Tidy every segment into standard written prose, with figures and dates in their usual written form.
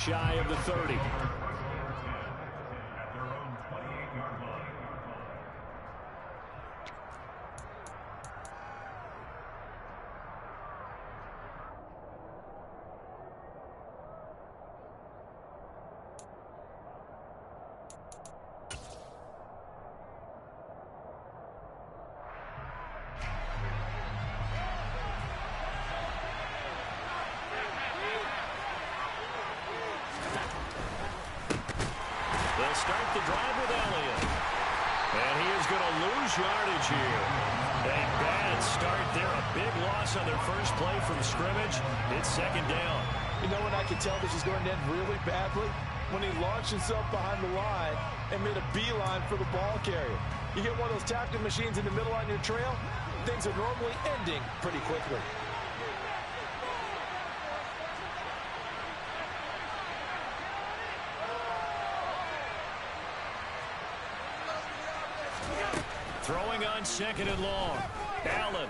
Shy of the 30. They'll start the drive with Elliott. And he is going to lose yardage here. A bad start there. A big loss on their first play from scrimmage. It's second down. You know when I can tell this is going to end really badly? When he launched himself behind the line and made a beeline for the ball carrier. You get one of those tackling machines in the middle on your trail, things are normally ending pretty quickly. Throwing on second and long. Allen.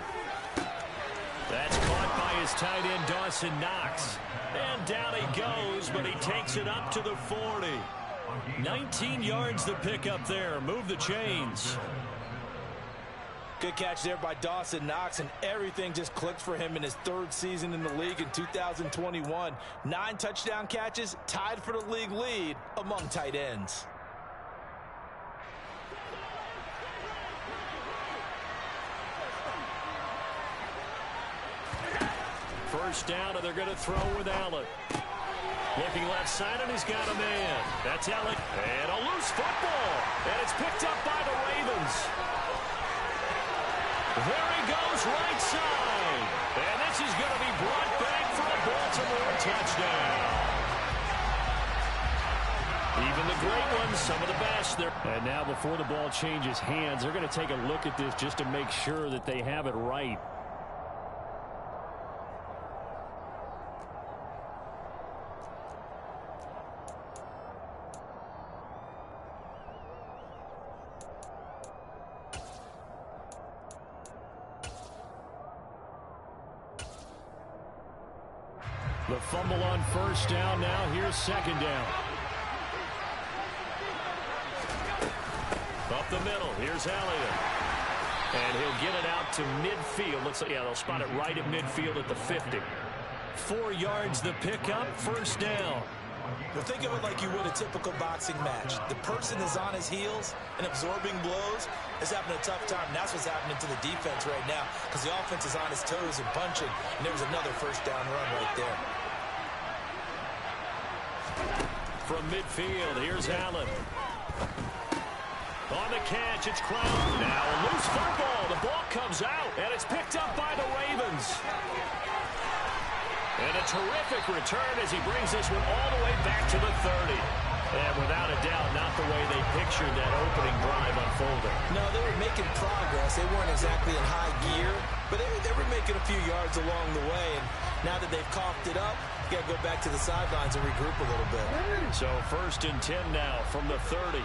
That's caught by his tight end, Dawson Knox. And down he goes, but he takes it up to the 40. 19 yards to pick up there. Move the chains. Good catch there by Dawson Knox, and everything just clicked for him in his third season in the league in 2021. 9 touchdown catches, tied for the league lead among tight ends. First down, and they're going to throw with Allen. Looking left side, and he's got a man. That's Allen. And a loose football. And it's picked up by the Ravens. There he goes, right side. And this is going to be brought back for a Baltimore touchdown. Even the great ones, some of the best there. And now before the ball changes hands, they're going to take a look at this just to make sure that they have it right. The fumble on first down. Now here's second down. Up the middle. Here's Elliott. And he'll get it out to midfield. Looks like, yeah, they'll spot it right at midfield at the 50. 4 yards the pickup. First down. Well, think of it like you would a typical boxing match. The person is on his heels and absorbing blows is having a tough time. And that's what's happening to the defense right now because the offense is on his toes and punching. And there was another first down run right there. From midfield, here's Allen. On the catch, it's Crown. Now a loose football. The ball comes out, and it's picked up by the Ravens. And a terrific return as he brings this one all the way back to the 30. And without a doubt, not the way they pictured that opening drive unfolding. No, they were making progress. They weren't exactly in high gear, but they were making a few yards along the way. And now that they've coughed it up, you got to go back to the sidelines and regroup a little bit. So first and 10 now from the 30.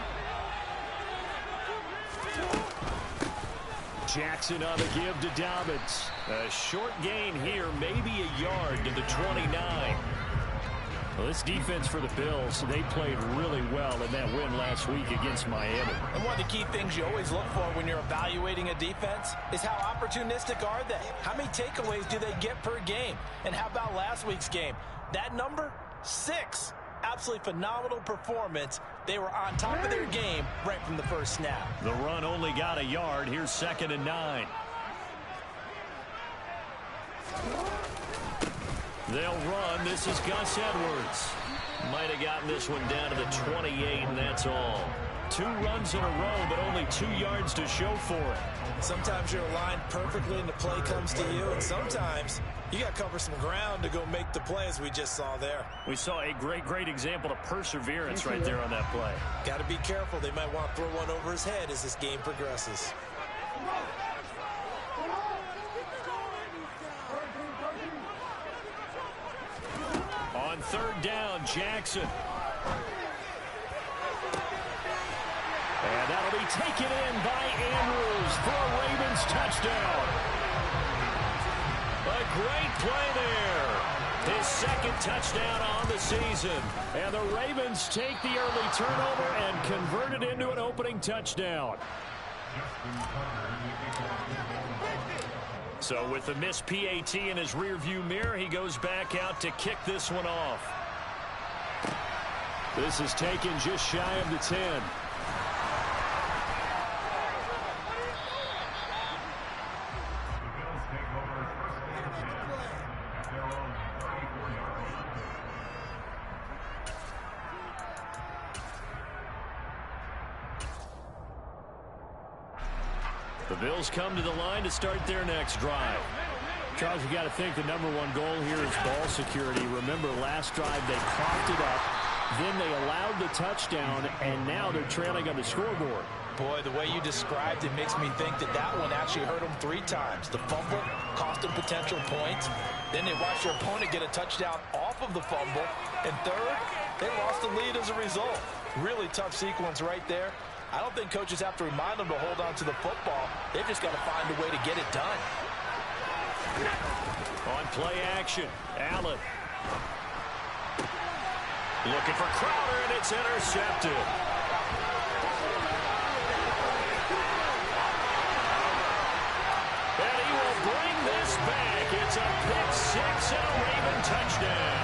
Jackson on the give to Dobbins. A short gain here, maybe a yard to the 29. Well, this defense for the Bills, they played really well in that win last week against Miami. And one of the key things you always look for when you're evaluating a defense is how opportunistic are they? How many takeaways do they get per game? And how about last week's game? That number, 6. Absolutely phenomenal performance. They were on top of their game right from the first snap. The run only got a yard. Here's second and 9. They'll run. This is Gus Edwards. Might have gotten this one down to the 28, and that's all. 2 runs in a row, but only 2 yards to show for it. Sometimes you're aligned perfectly and the play comes to you, and sometimes you got to cover some ground to go make the play, as we just saw there. We saw a great example of perseverance right there on that play. Got to be careful. They might want to throw one over his head as this game progresses. On third down, Jackson. And that'll be taken in by Andrews for a Ravens touchdown. A great play there. His second touchdown on the season. And the Ravens take the early turnover and convert it into an opening touchdown. So with the missed PAT in his rearview mirror, he goes back out to kick this one off. This is taken just shy of the 10. The Bills come to the line to start their next drive. Charles, you got to think the #1 goal here is ball security. Remember, last drive they coughed it up, then they allowed the touchdown, and now they're trailing on the scoreboard. Boy, the way you described it makes me think that that one actually hurt them 3 times. The fumble cost them potential points. Then they watched their opponent get a touchdown off of the fumble. And third, they lost the lead as a result. Really tough sequence right there. I don't think coaches have to remind them to hold on to the football. They've just got to find a way to get it done. On play action, Allen. Looking for Crowder, and it's intercepted. And he will bring this back. It's a pick-6 and a Raven touchdown.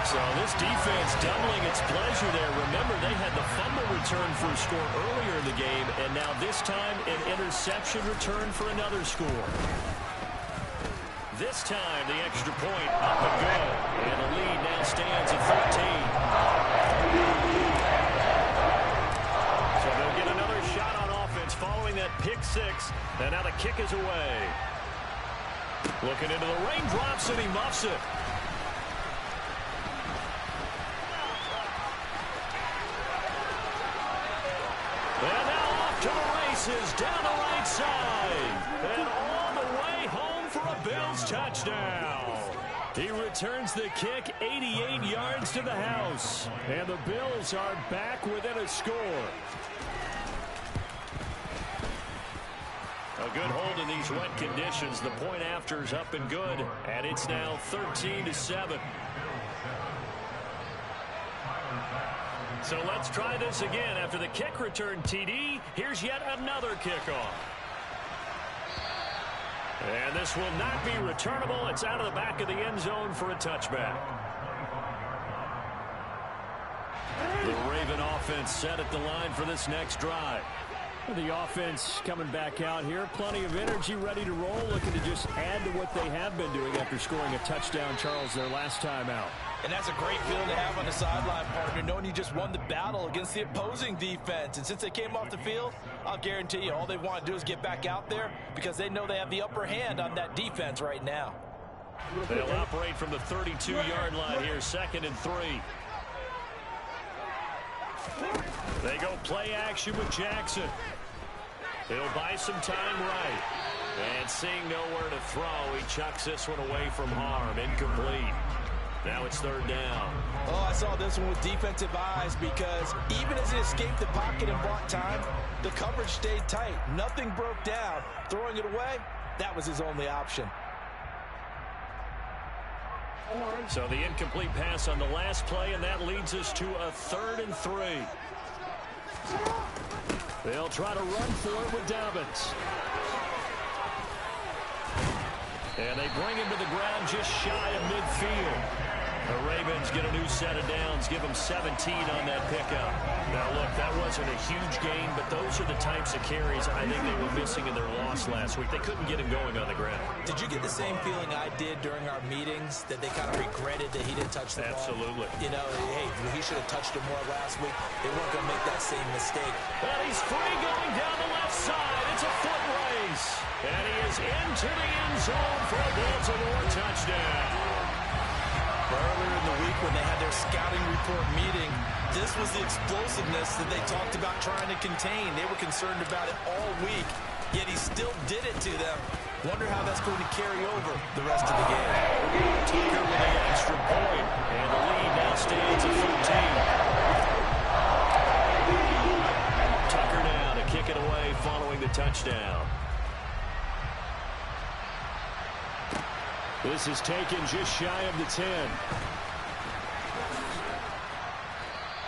So this defense doubling its pleasure there. Remember, they had the fumble return for a score earlier in the game, and now this time an interception return for another score. This time the extra point up and good, and the lead now stands at 13. So they'll get another shot on offense following that pick-6, and now the kick is away. Looking into the raindrops, and he muffs it. And now off to the races, down the right side. And all the way home for a Bills touchdown. He returns the kick 88 yards to the house. And the Bills are back within a score. A good hold in these wet conditions. The point after is up and good. And it's now 13-7. So let's try this again. After the kick return TD, here's yet another kickoff. And this will not be returnable. It's out of the back of the end zone for a touchback. The Raven offense set at the line for this next drive. The offense coming back out here. Plenty of energy, ready to roll, looking to just add to what they have been doing after scoring a touchdown, Charles, their last time out. And that's a great feeling to have on the sideline, partner, knowing you just won the battle against the opposing defense. And since they came off the field, I'll guarantee you all they want to do is get back out there because they know they have the upper hand on that defense right now. They'll operate from the 32-yard line here, 2nd and 3. They go play action with Jackson. He'll buy some time right. And seeing nowhere to throw, he chucks this one away from harm. Incomplete. Now it's 3rd down. Oh, I saw this one with defensive eyes because even as he escaped the pocket and bought time, the coverage stayed tight. Nothing broke down. Throwing it away, that was his only option. So the incomplete pass on the last play, and that leads us to a 3rd and 3. They'll try to run for it with Dobbins. And they bring him to the ground just shy of midfield. The Ravens get a new set of downs, give them 17 on that pickup. Now, look, that wasn't a huge gain, but those are the types of carries I think they were missing in their loss last week. They couldn't get him going on the ground. Did you get the same feeling I did during our meetings, that they kind of regretted that he didn't touch the ball? Absolutely. You know, hey, he should have touched it more last week. They weren't going to make that same mistake. And he's free going down the left side. It's a foot race. And he is into the end zone for a Baltimore touchdown. Earlier in the week when they had their scouting report meeting, this was the explosiveness that they talked about trying to contain. They were concerned about it all week, yet he still did it to them. Wonder how that's going to carry over the rest of the game. Tucker with the extra point, and the lead now stands at 13. Tucker now to kick it away following the touchdown. This is taken just shy of the 10.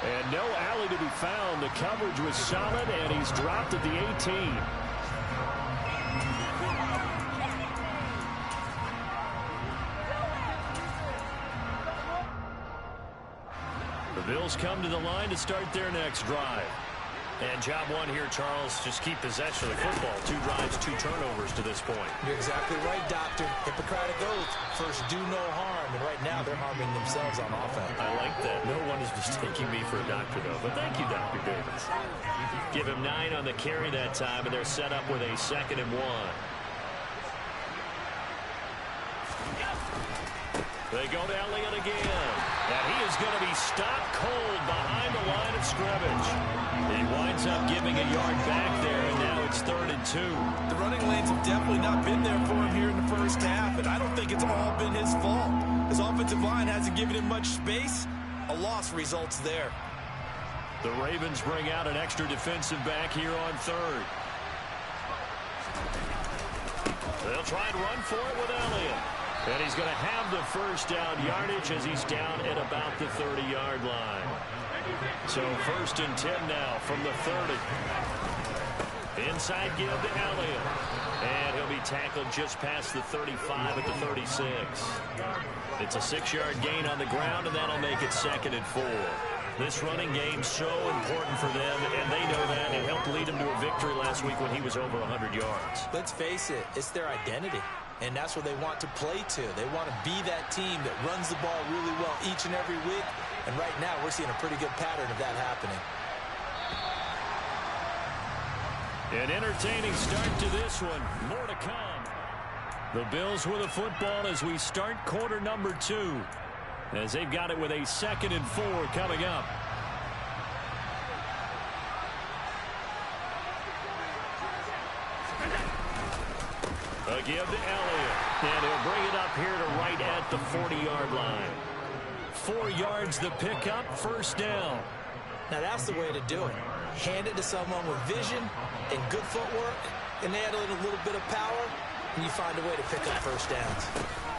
And no alley to be found. The coverage was solid, and he's dropped at the 18. The Bills come to the line to start their next drive. And job one here, Charles, just keep possession of the football. 2 drives, 2 turnovers to this point. You're exactly right, Doctor. Hippocratic oath. First, do no harm. And right now, they're harming themselves on offense. I like that. No one is mistaking me for a doctor, though. But thank you, Dr. Davis. Give him 9 on the carry that time, and they're set up with a 2nd and 1. They go to Elliott again. And he is going to be stopped cold behind the line of scrimmage. He winds up giving a yard back there, and now it's 3rd and 2. The running lanes have definitely not been there for him here in the first half, and I don't think it's all been his fault. His offensive line hasn't given him much space. A loss results there. The Ravens bring out an extra defensive back here on 3rd. They'll try and run for it with Elliott. And he's going to have the first down yardage as he's down at about the 30-yard line. So 1st and 10 now from the 30. Inside give to Elliott. And he'll be tackled just past the 35 at the 36. It's a 6-yard gain on the ground, and that'll make it 2nd and 4. This running game so important for them, and they know that. It helped lead them to a victory last week when he was over 100 yards. Let's face it, it's their identity. And that's what they want to play to. They want to be that team that runs the ball really well each and every week. And right now, we're seeing a pretty good pattern of that happening. An entertaining start to this one. More to come. The Bills with a football as we start quarter number 2. As they've got it with a 2nd and 4 coming up. A give to Elliott. And he'll bring it up here to right at the 40-yard line. 4 yards the pickup, 1st down. Now that's the way to do it. Hand it to someone with vision and good footwork, and add a little bit of power, and you find a way to pick up 1st downs.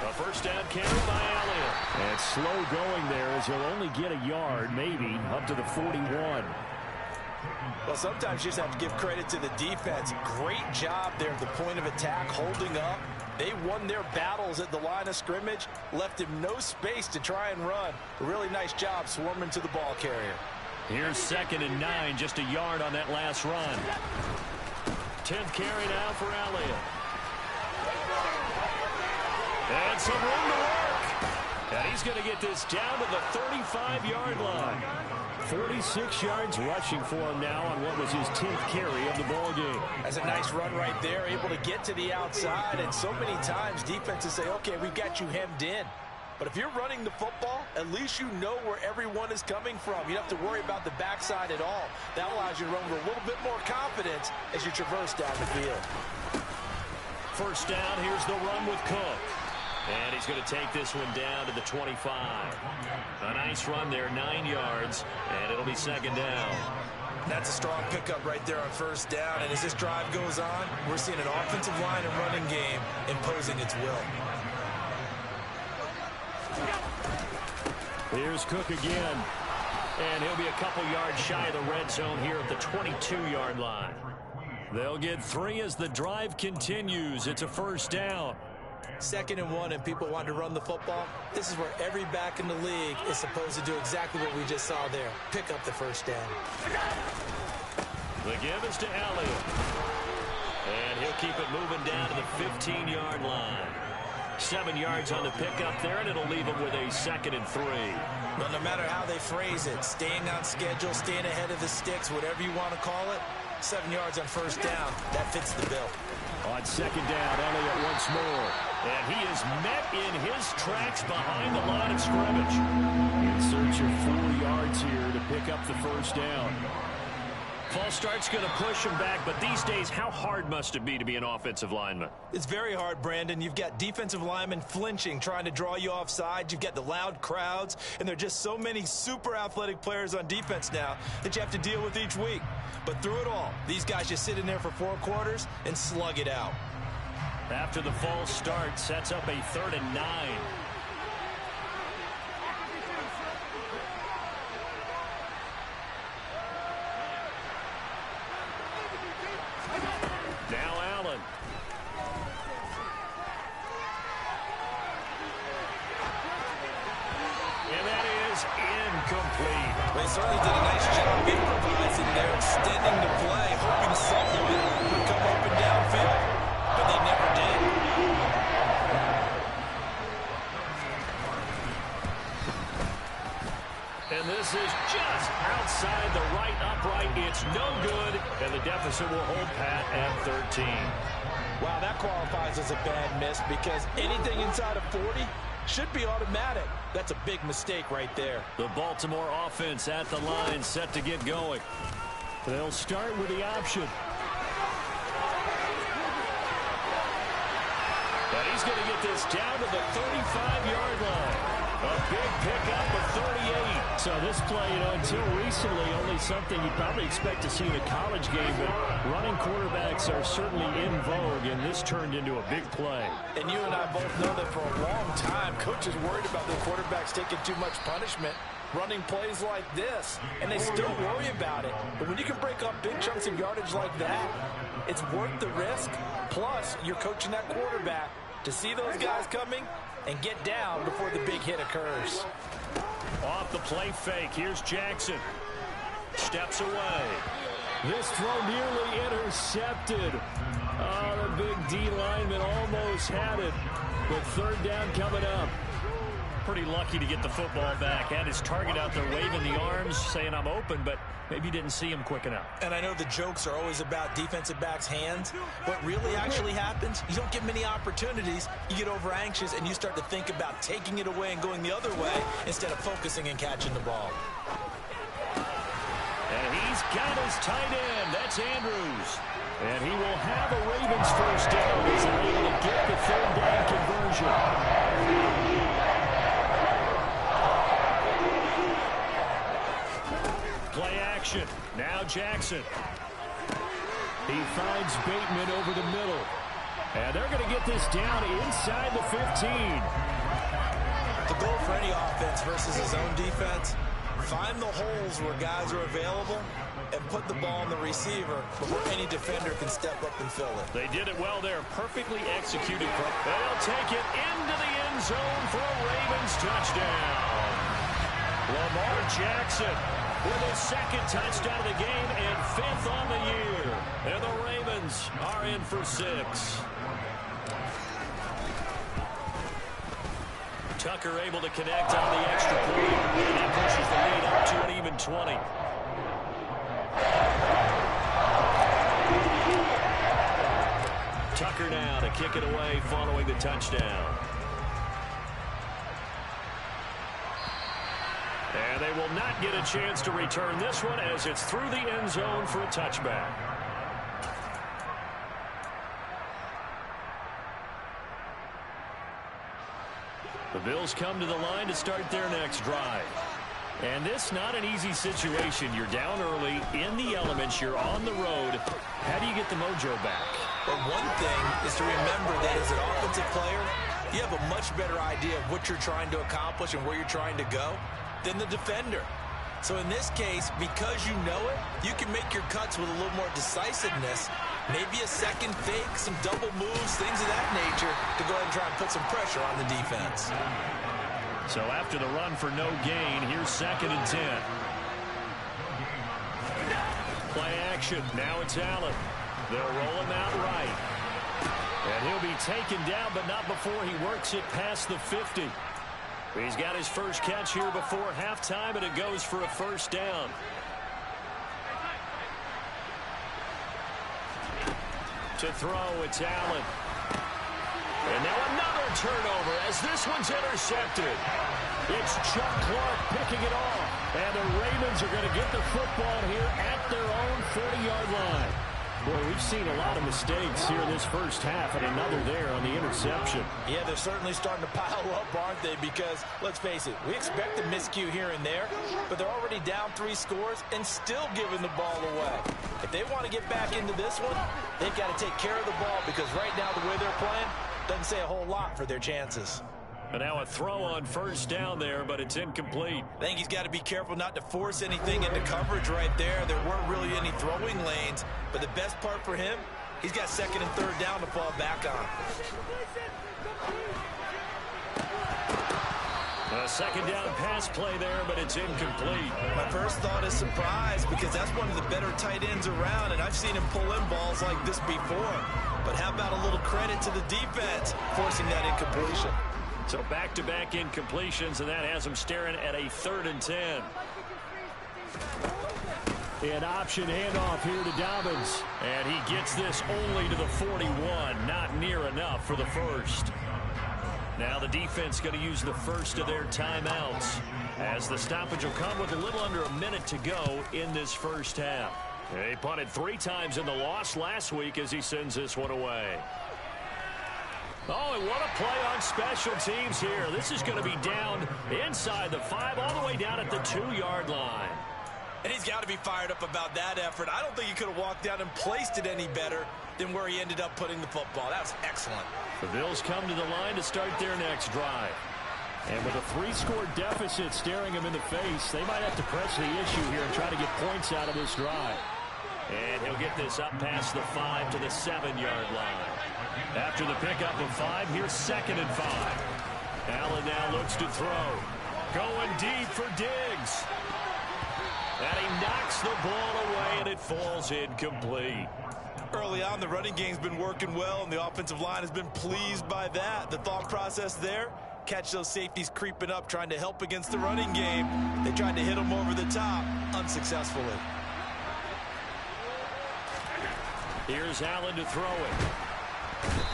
A 1st down carry by Elliott. And slow going there as he'll only get a yard, maybe, up to the 41. Well, sometimes you just have to give credit to the defense. Great job there at the point of attack, holding up. They won their battles at the line of scrimmage, left him no space to try and run. A really nice job swarming to the ball carrier. Here's 2nd and 9, just a yard on that last run. 10th carry now for Elliott. And some room to work. And he's going to get this down to the 35-yard line. 46 yards rushing for him now on what was his 10th carry of the ball game. That's a nice run right there, able to get to the outside. And so many times defenses say, okay, we've got you hemmed in. But if you're running the football, at least you know where everyone is coming from. You don't have to worry about the backside at all. That allows you to run with a little bit more confidence as you traverse down the field. 1st down, here's the run with Cook. And he's going to take this one down to the 25. A nice run there, 9 yards, and it'll be 2nd down. That's a strong pickup right there on 1st down. And as this drive goes on, we're seeing an offensive line and running game imposing its will. Here's Cook again. And he'll be a couple yards shy of the red zone here at the 22-yard line. They'll get 3 as the drive continues. It's a 1st down. 2nd and 1, and people want to run the football. This is where every back in the league is supposed to do exactly what we just saw there. Pick up the 1st down. The give is to Elliott. And he'll keep it moving down to the 15-yard line. 7 yards on the pickup there, and it'll leave him with a 2nd and 3. Well, no matter how they phrase it, staying on schedule, staying ahead of the sticks, whatever you want to call it, 7 yards on 1st down, that fits the bill. On 2nd down, Elliott once more. And he is met in his tracks behind the line of scrimmage. In search of 4 yards here to pick up the 1st down. False start's going to push him back, but these days, how hard must it be to be an offensive lineman? It's very hard, Brandon. You've got defensive linemen flinching, trying to draw you offside. You've got the loud crowds, and there are just so many super athletic players on defense now that you have to deal with each week. But through it all, these guys just sit in there for 4 quarters and slug it out. After the false start, sets up a 3rd and 9. Now Allen. And that is incomplete. They certainly did a nice job improvising there, extending the play, hoping someone would come up and downfield, but they never did. And this is just outside the right upright. It's no good, and the deficit will hold pat at 13. Wow, that qualifies as a bad miss because anything inside of 40 should be automatic. That's a big mistake right there. The Baltimore offense at the line, set to get going. They'll start with the option. But he's going to get this down to the 35-yard line. A big pickup of 38. So this play, until recently, only something you'd probably expect to see in a college game, but running quarterbacks are certainly in vogue, and this turned into a big play. And you and I both know that for a long time, coaches worried about their quarterbacks taking too much punishment, running plays like this, and they still worry about it. But when you can break up big chunks of yardage like that, it's worth the risk. Plus, you're coaching that quarterback to see those guys coming and get down before the big hit occurs. Off the play fake, here's Jackson. Steps away. This throw nearly intercepted. Oh, the big D lineman almost had it. But 3rd down coming up. Pretty lucky to get the football back. Had his target out there waving the arms, saying I'm open, but maybe didn't see him quick enough. And I know the jokes are always about defensive backs' hands. What really actually happens, you don't get many opportunities. You get over anxious and you start to think about taking it away and going the other way instead of focusing and catching the ball. And he's got his tight end. That's Andrews. And he will have a Ravens first down. He's able to get the 3rd down conversion. Play action. Now Jackson. He finds Bateman over the middle. And they're going to get this down inside the 15. The goal for any offense versus his own defense, find the holes where guys are available and put the ball on the receiver before any defender can step up and fill it. They did it well there. Perfectly executed. They'll take it into the end zone for a Ravens touchdown. Lamar Jackson with his 2nd touchdown of the game and 5th on the year. And the Ravens are in for 6. Tucker able to connect on the extra point. And that pushes the lead up to an even 20. Tucker now to kick it away following the touchdown. And they will not get a chance to return this one as it's through the end zone for a touchback. The Bills come to the line to start their next drive. And this not an easy situation. You're down early, in the elements, you're on the road. How do you get the mojo back? But one thing is to remember that as an offensive player, you have a much better idea of what you're trying to accomplish and where you're trying to go than the defender. So in this case, because you know it, you can make your cuts with a little more decisiveness. Maybe a second fake, some double moves, things of that nature to go ahead and try and put some pressure on the defense. So after the run for no gain, here's 2nd and 10. Play action. Now it's Allen. They'll roll him out right. And he'll be taken down, but not before he works it past the 50. He's got his first catch here before halftime, and it goes for a 1st down. To throw, it's Allen. And now another turnover as this one's intercepted. It's Chuck Clark picking it off. And the Ravens are going to get the football here at their own 40-yard line. Boy, we've seen a lot of mistakes here in this first half, and another there on the interception. Yeah, they're certainly starting to pile up, aren't they? Because, let's face it, we expect a miscue here and there, but they're already down 3 scores and still giving the ball away. If they want to get back into this one, they've got to take care of the ball, because right now the way they're playing doesn't say a whole lot for their chances. And now a throw on first down there, but it's incomplete. I think he's got to be careful not to force anything into coverage right there. There weren't really any throwing lanes, but the best part for him, he's got 2nd and 3rd down to fall back on. A 2nd down pass play there, but it's incomplete. My first thought is surprise, because that's one of the better tight ends around, and I've seen him pull in balls like this before. But how about a little credit to the defense forcing that incompletion? So back-to-back incompletions, and that has him staring at a 3rd and 10. An option handoff here to Dobbins. And he gets this only to the 41. Not near enough for the first. Now the defense going to use the first of their timeouts, as the stoppage will come with a little under a minute to go in this first half. He punted 3 times in the loss last week as he sends this one away. Oh, and what a play on special teams here. This is going to be down inside the 5, all the way down at the 2-yard line. And he's got to be fired up about that effort. I don't think he could have walked down and placed it any better than where he ended up putting the football. That was excellent. The Bills come to the line to start their next drive. And with a 3-score deficit staring him in the face, they might have to press the issue here and try to get points out of this drive. And he'll get this up past the 5 to the 7-yard line. After the pickup of 5, here's 2nd and 5. Allen now looks to throw. Going deep for Diggs. And he knocks the ball away, and it falls incomplete. Early on, the running game's been working well, and the offensive line has been pleased by that. The thought process there, catch those safeties creeping up, trying to help against the running game. They tried to hit them over the top, unsuccessfully. Here's Allen to throw it.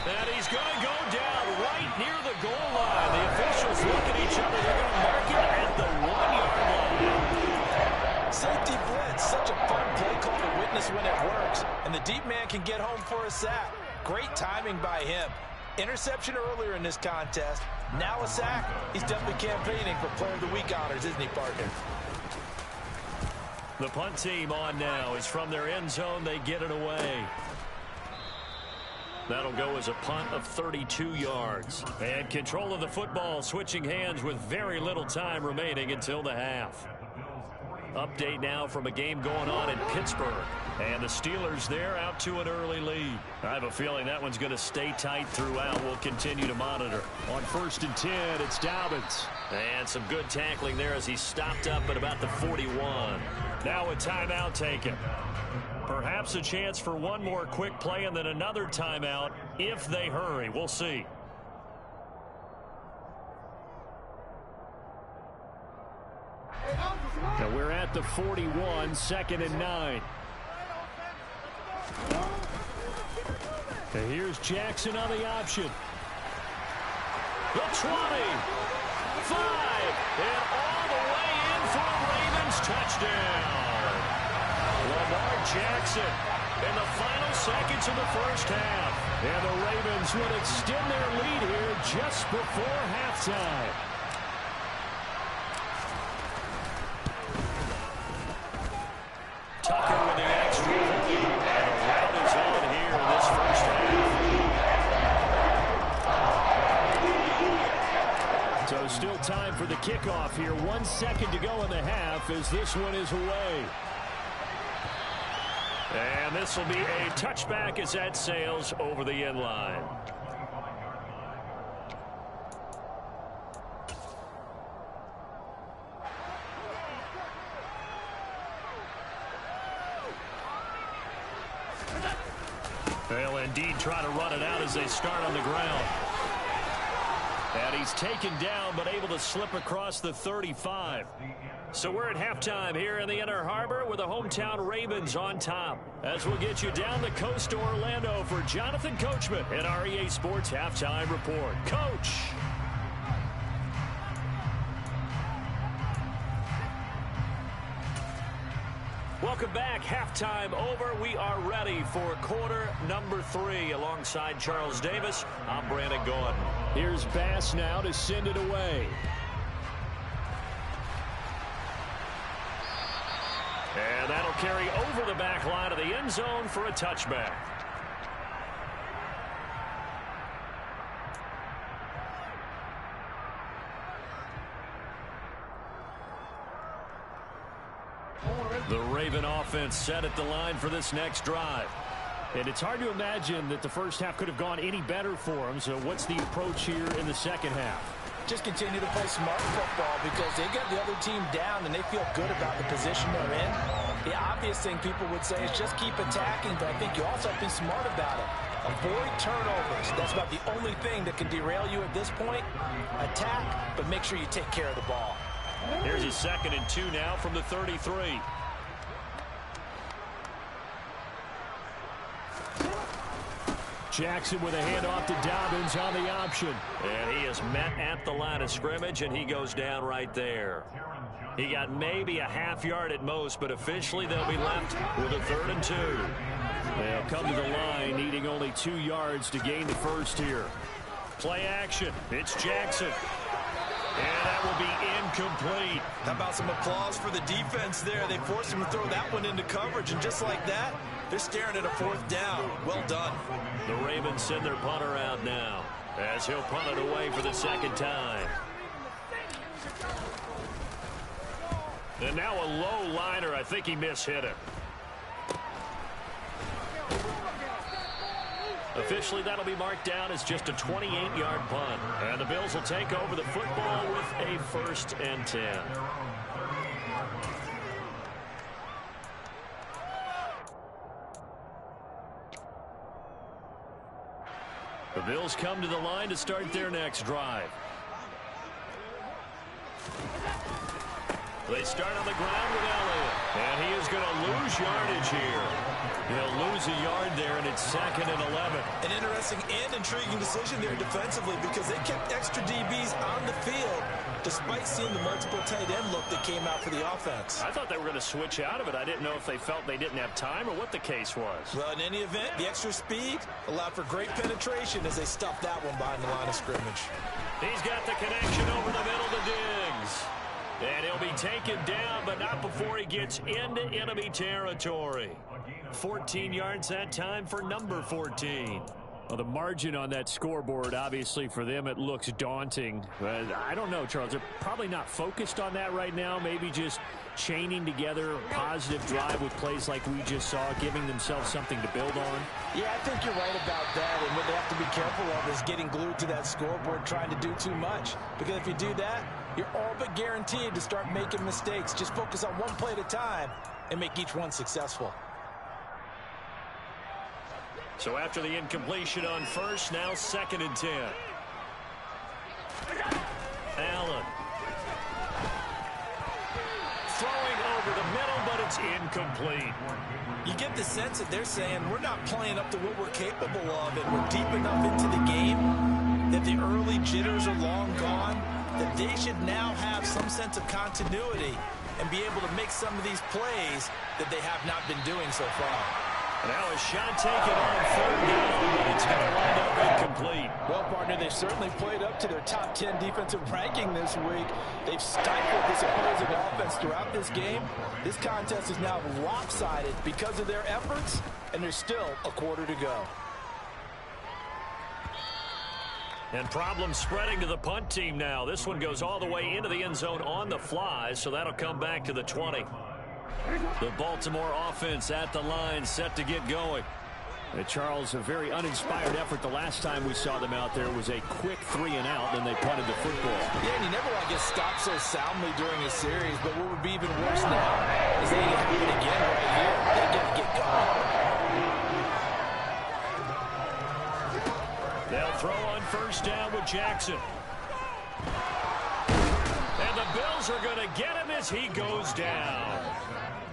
And he's going to go down right near the goal line. The officials look at each other. They're going to mark it at the 1-yard line. Safety blitz, such a fun play call to witness when it works. And the deep man can get home for a sack. Great timing by him. Interception earlier in this contest. Now a sack. He's definitely campaigning for Player of the Week honors, isn't he, partner? The punt team on now is from their end zone. They get it away. That'll go as a punt of 32 yards. And control of the football switching hands with very little time remaining until the half. Update now from a game going on in Pittsburgh. And the Steelers there out to an early lead. I have a feeling that one's going to stay tight throughout. We'll continue to monitor. On 1st and 10, it's Dobbins. And some good tackling there as he stopped up at about the 41. Now a timeout taken. Perhaps a chance for one more quick play and then another timeout if they hurry. We'll see. Now we're at the 41, 2nd and 9. And here's Jackson on the option. The 20, 5, and all the way in for a Ravens touchdown. Lamar Jackson in the final seconds of the first half. And the Ravens would extend their lead here just before halftime. Tucker with the extra point. And the route is on here in this first half. So still time for the kickoff here. 1 second to go in the half as this one is away. And this will be a touchback as that sails over the end line. They'll indeed try to run it out as they start on the ground. And he's taken down but able to slip across the 35. So we're at halftime here in the Inner Harbor with the hometown Ravens on top. As we'll get you down the coast to Orlando for Jonathan Coachman in our EA Sports Halftime Report. Coach. Welcome back. Halftime over. We are ready for quarter number 3. Alongside Charles Davis, I'm Brandon Gaudin. Here's Bass now to send it away. And that'll carry over the back line of the end zone for a touchback. The Raven offense set at the line for this next drive. And it's hard to imagine that the first half could have gone any better for them. So what's the approach here in the second half? Just continue to play smart football because they got the other team down and they feel good about the position they're in. The obvious thing people would say is just keep attacking, but I think you also have to be smart about it. Avoid turnovers. That's about the only thing that can derail you at this point. Attack, but make sure you take care of the ball. Here's a 2nd and 2 now from the 33. Jackson with a handoff to Dobbins on the option. And he is met at the line of scrimmage, and he goes down right there. He got maybe a half yard at most, but officially they'll be left with a 3rd and 2. They'll come to the line needing only 2 yards to gain the first here. Play action. It's Jackson. And that will be incomplete. How about some applause for the defense there? They forced him to throw that one into coverage, and just like that, they're staring at a 4th down. Well done. The Ravens send their punter out now as he'll punt it away for the 2nd time. And now a low liner. I think he mishit it. Officially, that'll be marked down as just a 28-yard punt. And the Bills will take over the football with a 1st and 10. The Bills come to the line to start their next drive. They start on the ground with Elliott. And he is going to lose yardage here. He'll lose a yard there, and it's 2nd and 11. An interesting and intriguing decision there defensively because they kept extra DBs on the field despite seeing the multiple tight end look that came out for the offense. I thought they were going to switch out of it. I didn't know if they felt they didn't have time or what the case was. Well, in any event, the extra speed allowed for great penetration as they stuffed that one behind the line of scrimmage. He's got the connection over the middle to Diggs. And he'll be taken down, but not before he gets into enemy territory. 14 yards that time for number 14. Well, the margin on that scoreboard, obviously, for them, it looks daunting. But I don't know, Charles. They're probably not focused on that right now. Maybe just chaining together a positive drive with plays like we just saw, giving themselves something to build on. Yeah, I think you're right about that. And what they have to be careful of is getting glued to that scoreboard, trying to do too much. Because if you do that, you're all but guaranteed to start making mistakes. Just focus on one play at a time and make each one successful. So after the incompletion on 1st, now 2nd and 10. Allen. Throwing over the middle, but it's incomplete. You get the sense that they're saying we're not playing up to what we're capable of, and we're deep enough into the game that the early jitters are long gone, that they should now have some sense of continuity and be able to make some of these plays that they have not been doing so far. Now a shot taken on 3rd down, but it's going to wind up incomplete. Well, partner, they've certainly played up to their top 10 defensive ranking this week. They've stifled this opposing offense throughout this game. This contest is now lopsided because of their efforts, and there's still a quarter to go. And problems spreading to the punt team now. This one goes all the way into the end zone on the fly, so that'll come back to the 20. The Baltimore offense at the line, set to get going. And Charles, a very uninspired effort the last time we saw them out there was a quick 3-and-out, then they punted the football. Yeah, and you never want to get stopped so soundly during a series, but what would be even worse now is they have it again right here. They got to get going. They'll throw on 1st down with Jackson. And the Bills are going to get him as he goes down.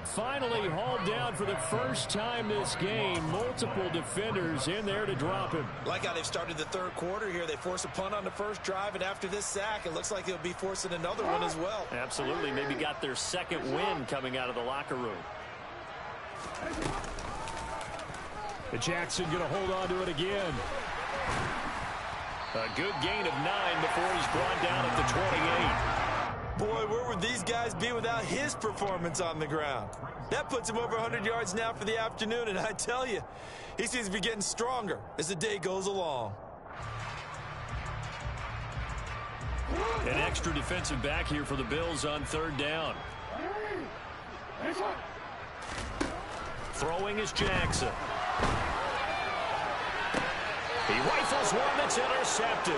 Finally hauled down for the first time this game. Multiple defenders in there to drop him. Like how they've started the 3rd quarter here. They force a punt on the 1st drive, and after this sack, it looks like they'll be forcing another one as well. Absolutely. Maybe got their 2nd win coming out of the locker room. Jackson going to hold on to it again. A good gain of 9 before he's brought down at the 28. Boy, where would these guys be without his performance on the ground? That puts him over 100 yards now for the afternoon, and I tell you, he seems to be getting stronger as the day goes along. An extra defensive back here for the Bills on 3rd down. Throwing is Jackson. He rifles one that's intercepted.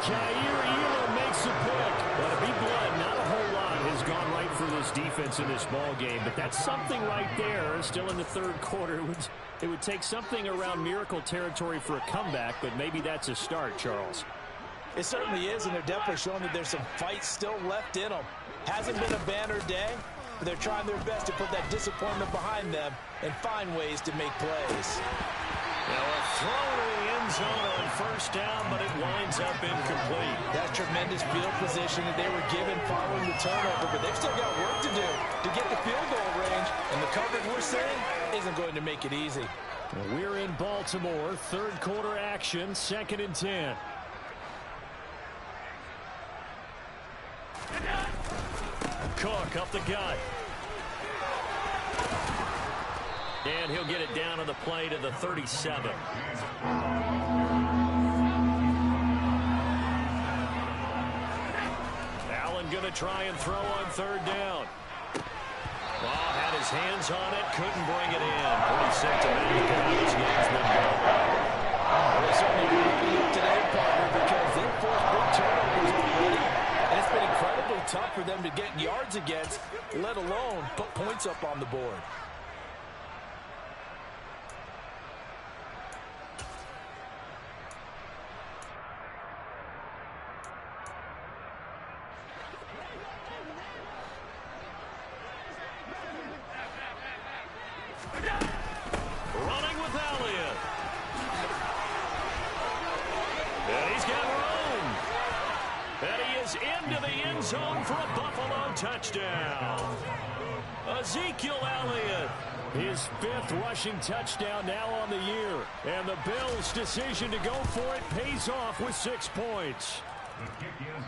Kaiir Elam makes a pick. But to be blunt, not a whole lot has gone right for this defense in this ball game. But that's something right there. Still in the 3rd quarter. It would take something around miracle territory for a comeback, but maybe that's a start, Charles. It certainly is, and they're definitely showing that there's some fight still left in them. Hasn't been a banner day, but they're trying their best to put that disappointment behind them and find ways to make plays. Now a throw to the end zone on 1st down, but it winds up incomplete. That's tremendous field position that they were given following the turnover, but they've still got work to do to get the field goal range, and the coverage we're seeing isn't going to make it easy. We're in Baltimore, 3rd quarter action, 2nd and 10. Cook up the gut. And he'll get it down on the play to the 37. Allen going to try and throw on 3rd down. Well, had his hands on it, couldn't bring it in. Pretty symptomatic of how this game's been going. Well, certainly look today, partner, because they forced big turnovers already. And it's been incredibly tough for them to get yards against, let alone put points up on the board. Running with Elliott. And he's got room. And he is into the end zone for a Buffalo touchdown. Ezekiel Elliott, his 5th rushing touchdown now on the year. And the Bills' decision to go for it pays off with 6 points.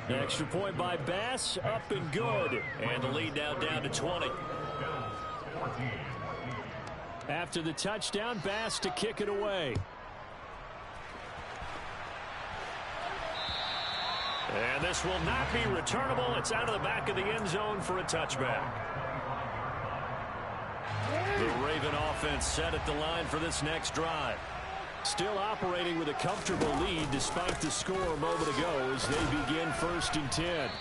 Extra point by Bass, up and good. And the lead now down to 20. After the touchdown, Bass to kick it away. And this will not be returnable. It's out of the back of the end zone for a touchback. The Raven offense set at the line for this next drive. Still operating with a comfortable lead despite the score a moment ago as they begin 1st and 10.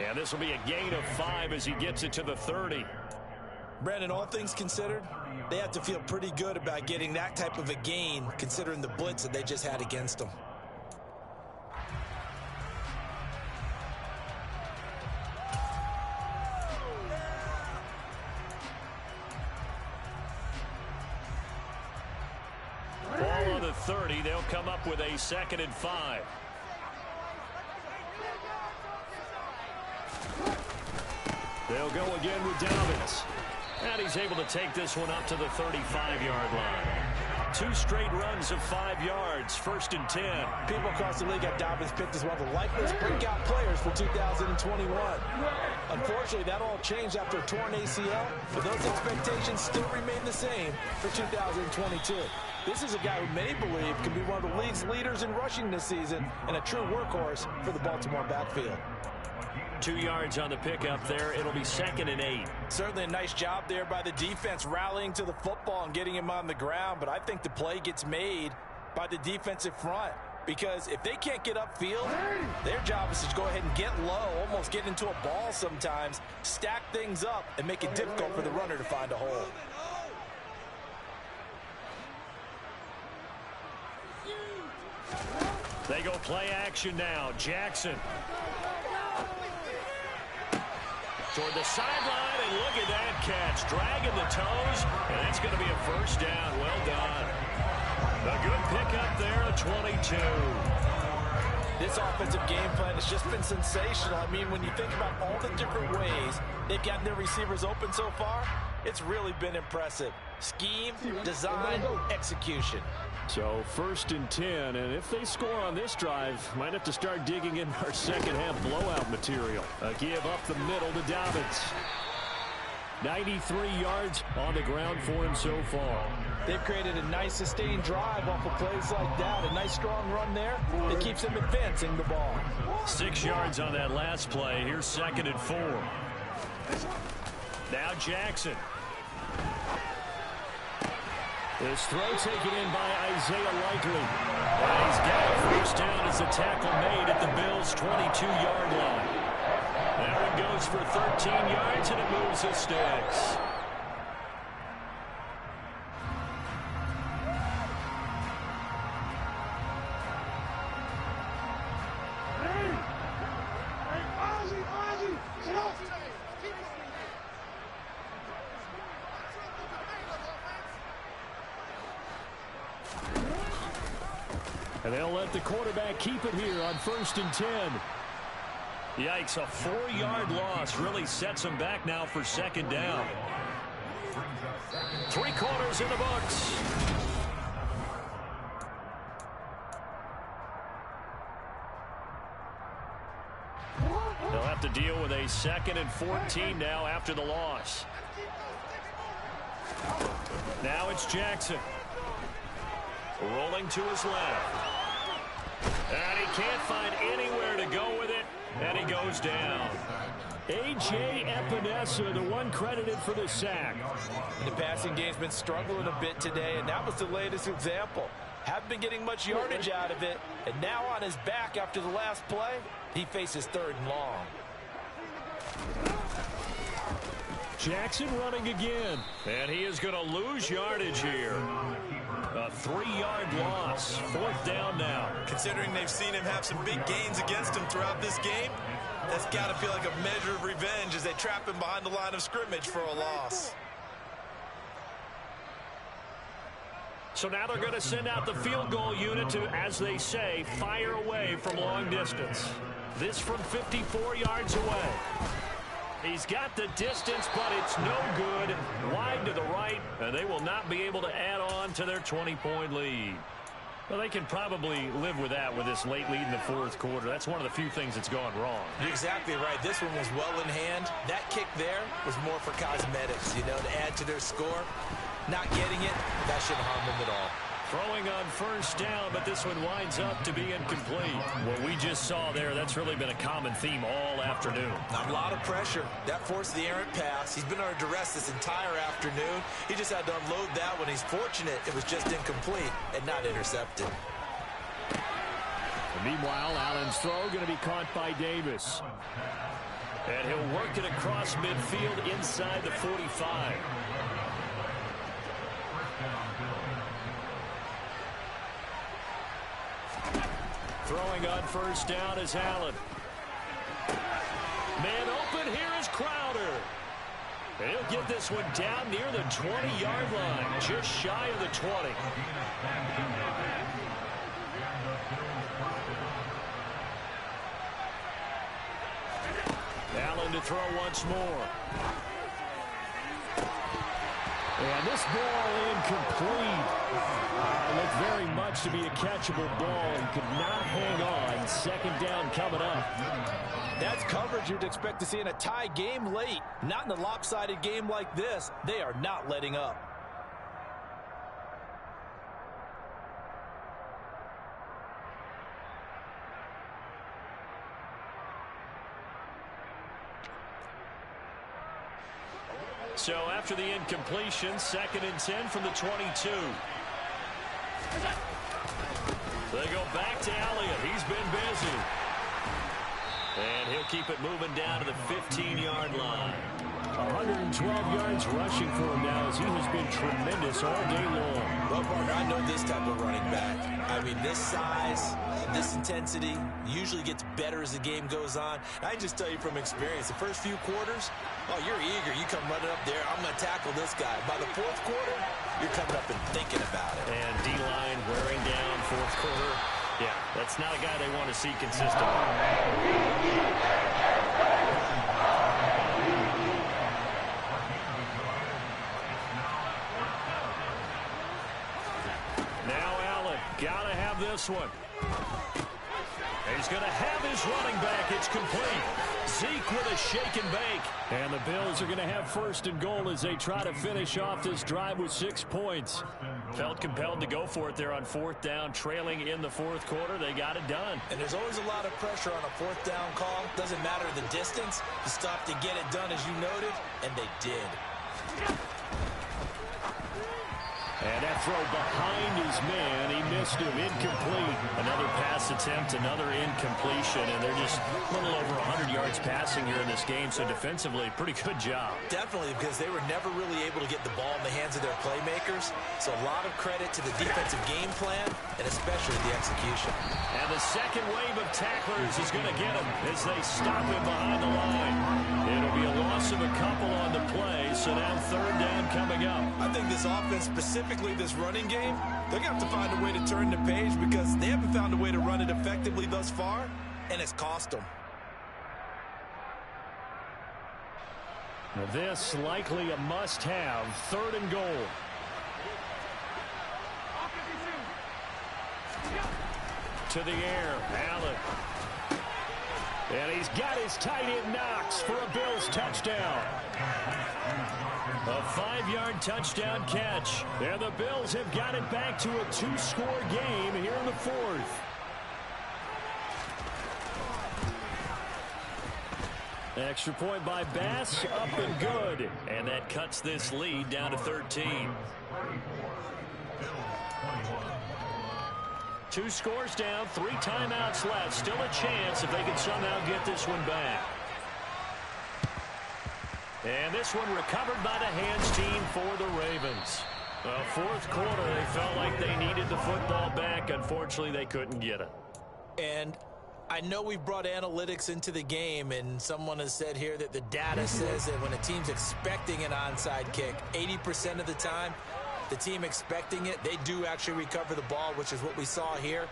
And this will be a gain of 5 as he gets it to the 30. Brandon, all things considered, they have to feel pretty good about getting that type of a gain considering the blitz that they just had against them. Ball on the 30. They'll come up with a 2nd and 5. They'll go again with Dobbins. And he's able to take this one up to the 35-yard line. 2 straight runs of 5 yards, 1st and 10. People across the league have Dobbins picked as one of the likeliest breakout players for 2021. Unfortunately, that all changed after a torn ACL, but those expectations still remain the same for 2022. This is a guy who many believe can be one of the league's leaders in rushing this season and a true workhorse for the Baltimore backfield. 2 yards on the pickup there. It'll be 2nd and 8. Certainly a nice job there by the defense rallying to the football and getting him on the ground, but I think the play gets made by the defensive front because if they can't get upfield, their job is to go ahead and get low, almost get into a ball sometimes, stack things up, and make it difficult for the runner to find a hole. They go play action now. Jackson. Toward the sideline, and look at that catch. Dragging the toes, and that's going to be a 1st down. Well done. A good pickup there, a 22. This offensive game plan has just been sensational. I mean, when you think about all the different ways they've gotten their receivers open so far, it's really been impressive. Scheme, design, execution. So 1st and 10, and if they score on this drive, might have to start digging in our second half blowout material. A give up the middle to Dobbins. 93 yards on the ground for him so far. They've created a nice sustained drive off of plays like that. A nice strong run there. It keeps them advancing the ball. 6 yards on that last play. Here's 2nd and 4. Now Jackson. This throw taken in by Isaiah Likely. And he's got a first down as the tackle made at the Bills' 22-yard line. That one goes for 13 yards, and it moves his sticks. And they'll let the quarterback keep it here on 1st and 10. Yikes, a 4-yard loss really sets them back now for 2nd down. 3 quarters in the books. They'll have to deal with a 2nd and 14 now after the loss. Now it's Jackson. Rolling to his left. And he can't find anywhere to go with it. And he goes down. A.J. Epinesa, the one credited for the sack. The passing game's been struggling a bit today, and that was the latest example. Haven't been getting much yardage out of it, and now on his back after the last play, he faces 3rd and long. Jackson running again. And he is going to lose yardage here. A 3-yard loss. 4th down now. Considering they've seen him have some big gains against him throughout this game, that's got to feel like a measure of revenge as they trap him behind the line of scrimmage for a loss. So now they're going to send out the field goal unit to, as they say, fire away from long distance. This from 54 yards away. He's got the distance, but it's no good. Wide to the right, and they will not be able to add on to their 20-point lead. Well, they can probably live with that with this late lead in the 4th quarter. That's one of the few things that's gone wrong. You're exactly right. This one was well in hand. That kick there was more for cosmetics, you know, to add to their score. Not getting it, that shouldn't harm them at all. Throwing on 1st down, but this one winds up to be incomplete. What we just saw there, that's really been a common theme all afternoon. A lot of pressure. That forced the errant pass. He's been under duress this entire afternoon. He just had to unload that one. He's fortunate it was just incomplete and not intercepted. And meanwhile, Allen's throw going to be caught by Davis. And he'll work it across midfield inside the 45. Throwing on 1st down is Allen. Man open, here is Crowder. And he'll get this one down near the 20-yard line, just shy of the 20. Allen to throw once more. And this ball incomplete. Looked very much to be a catchable ball. He could not hang on. 2nd down coming up. That's coverage you'd expect to see in a tie game late. Not in a lopsided game like this. They are not letting up. So after the incompletion, 2nd and 10 from the 22. They go back to Elliott. He's been busy. And he'll keep it moving down to the 15-yard line. 112 yards rushing for him now as he has been tremendous all day long. Well, partner, I know this type of running back. I mean, this size, this intensity usually gets better as the game goes on. I can just tell you from experience, the first few quarters, oh, you're eager. You come running up there, I'm going to tackle this guy. By the 4th quarter, you're coming up and thinking about it. And D-line wearing down 4th quarter. Yeah, that's not a guy they want to see consistently. Now Allen, gotta have this one. He's going to have his running back. It's complete. Zeke with a shake and bake. And the Bills are going to have first and goal as they try to finish off this drive with 6 points. Felt compelled to go for it there on fourth down, trailing in the fourth quarter. They got it done. And there's always a lot of pressure on a fourth down call. Doesn't matter the distance. You stop to get it done, as you noted, and they did. And that throw behind his man, he missed him, incomplete. Another pass attempt, another incompletion, and they're just a little over 100 yards passing here in this game, so defensively, pretty good job. Definitely, because they were never really able to get the ball in the hands of their playmakers, so a lot of credit to the defensive game plan, and especially the execution. And the second wave of tacklers is going to get him as they stop him behind the line. It'll be a loss of a couple on the play, so now third down coming up. I think this offense, specifically this running game, they're going to have to find a way to turn the page because they haven't found a way to run it effectively thus far, and it's cost them. Now this likely a must-have, third and goal. To the air, Allen. And he's got his tight end Knox for a Bills touchdown. A 5-yard touchdown catch. And the Bills have got it back to a 2-score game here in the fourth. Extra point by Bass, up and good. And that cuts this lead down to 13. 2 scores down, 3 timeouts left. Still a chance if they can somehow get this one back. And this one recovered by the hands team for the Ravens. Fourth quarter, they felt like they needed the football back. Unfortunately, they couldn't get it. And I know we've brought analytics into the game, and someone has said here that the data says that when a team's expecting an onside kick, 80% of the time, the team expecting it, they do actually recover the ball, which is what we saw here.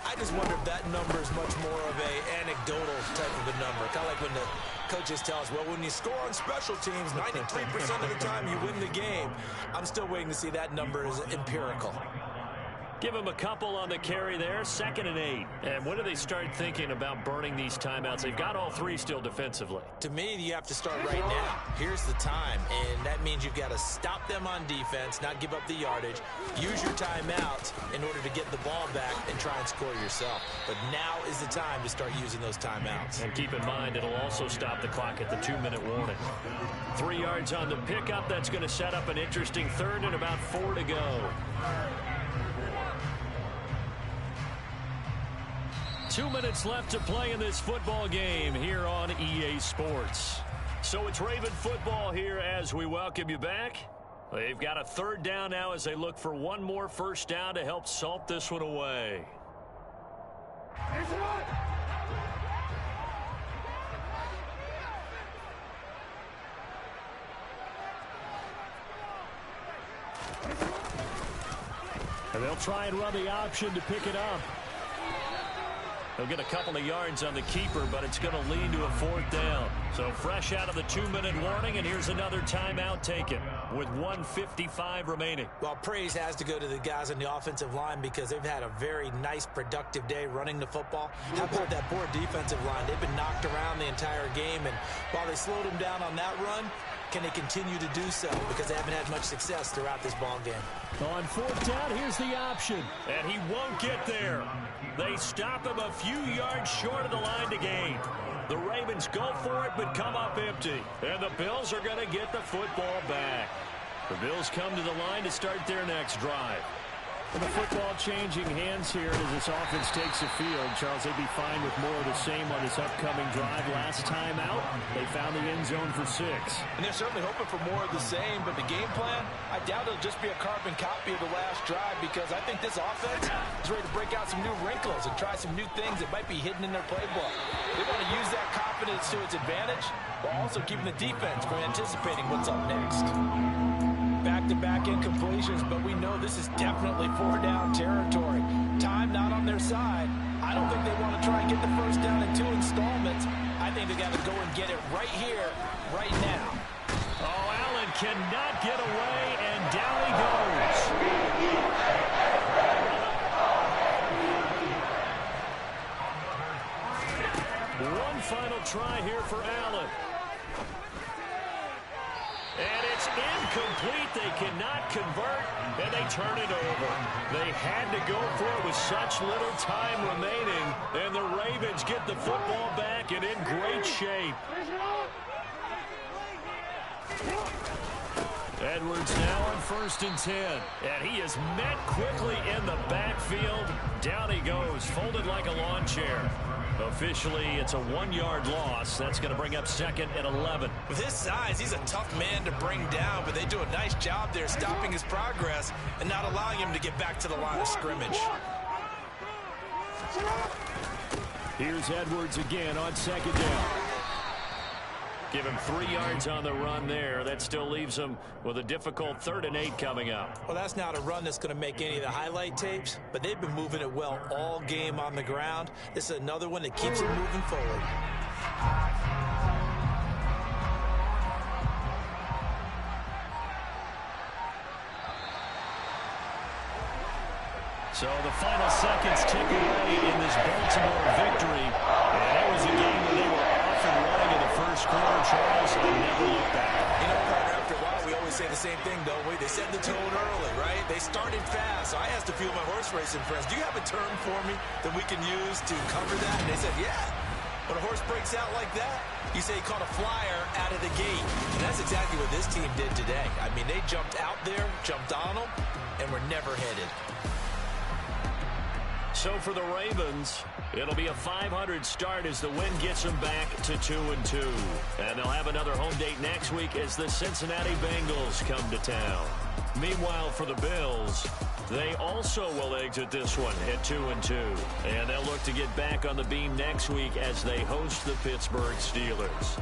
I just wonder if that number is much more of a anecdotal type of a number. Kind of like when the coaches tell us, well, when you score on special teams, 93% of the time you win the game. I'm still waiting to see that number is empirical. Give them a couple on the carry there, 2nd and 8. And when do they start thinking about burning these timeouts? They've got all 3 still defensively. To me, you have to start right now. Here's the time, and that means you've got to stop them on defense, not give up the yardage, use your timeout in order to get the ball back and try and score yourself. But now is the time to start using those timeouts. And keep in mind, it'll also stop the clock at the 2-minute warning. 3 yards on the pickup. That's going to set up an interesting third and about 4 to go. 2 minutes left to play in this football game here on EA Sports. So it's Raven football here as we welcome you back. They've got a third down now as they look for one more first down to help salt this one away. And they'll try and run the option to pick it up. They'll get a couple of yards on the keeper, but it's going to lead to a fourth down. So fresh out of the 2-minute warning, and here's another timeout taken with 1:55 remaining. Well, praise has to go to the guys on the offensive line because they've had a very nice, productive day running the football. How about that poor defensive line? They've been knocked around the entire game, and while they slowed them down on that run, can they continue to do so? Because they haven't had much success throughout this ball game. On fourth down, here's the option. And he won't get there. They stop him a few yards short of the line to gain. The Ravens go for it, but come up empty. And the Bills are going to get the football back. The Bills come to the line to start their next drive. And the football changing hands here as this offense takes the field. Charles, they'd be fine with more of the same on this upcoming drive. Last time out, they found the end zone for 6. And they're certainly hoping for more of the same, but the game plan, I doubt it'll just be a carbon copy of the last drive because I think this offense is ready to break out some new wrinkles and try some new things that might be hidden in their playbook. They want to use that confidence to its advantage while also keeping the defense from anticipating what's up next. Back-to-back incompletions, but we know this is definitely 4-down territory. Time not on their side, I don't think they want to try and get the first down in 2 installments. I think they got to go and get it right here, right now. Oh, Allen cannot get away, and down he goes. One final try here for Allen. And it's incomplete. They cannot convert, and they turn it over. They had to go for it with such little time remaining, and the Ravens get the football back and in great shape. Edwards now on 1st and 10. And he is met quickly in the backfield. Down he goes, folded like a lawn chair. Officially, it's a 1-yard loss. That's going to bring up 2nd and 11. With his size, he's a tough man to bring down, but they do a nice job there stopping his progress and not allowing him to get back to the line of scrimmage. Here's Edwards again on 2nd down. Give him 3 yards on the run there. That still leaves him with a difficult 3rd and 8 coming up. Well, that's not a run that's going to make any of the highlight tapes, but they've been moving it well all game on the ground. This is another one that keeps it moving forward. So the final seconds tick away in this Baltimore victory. And that was a game where they were off and running in the first quarter, Charles, and never looked back. You know, partner, after a while, we always say the same thing, don't we? They set the tone early, right? They started fast. So I asked a few of my horse racing friends, do you have a term for me that we can use to cover that? And they said, yeah. When a horse breaks out like that, you say he caught a flyer out of the gate. And that's exactly what this team did today. I mean, they jumped out there, jumped on them, and were never headed. So for the Ravens, it'll be a 500 start as the win gets them back to 2-2. And they'll have another home date next week as the Cincinnati Bengals come to town. Meanwhile, for the Bills, they also will exit this one at 2-2. And they'll look to get back on the beam next week as they host the Pittsburgh Steelers.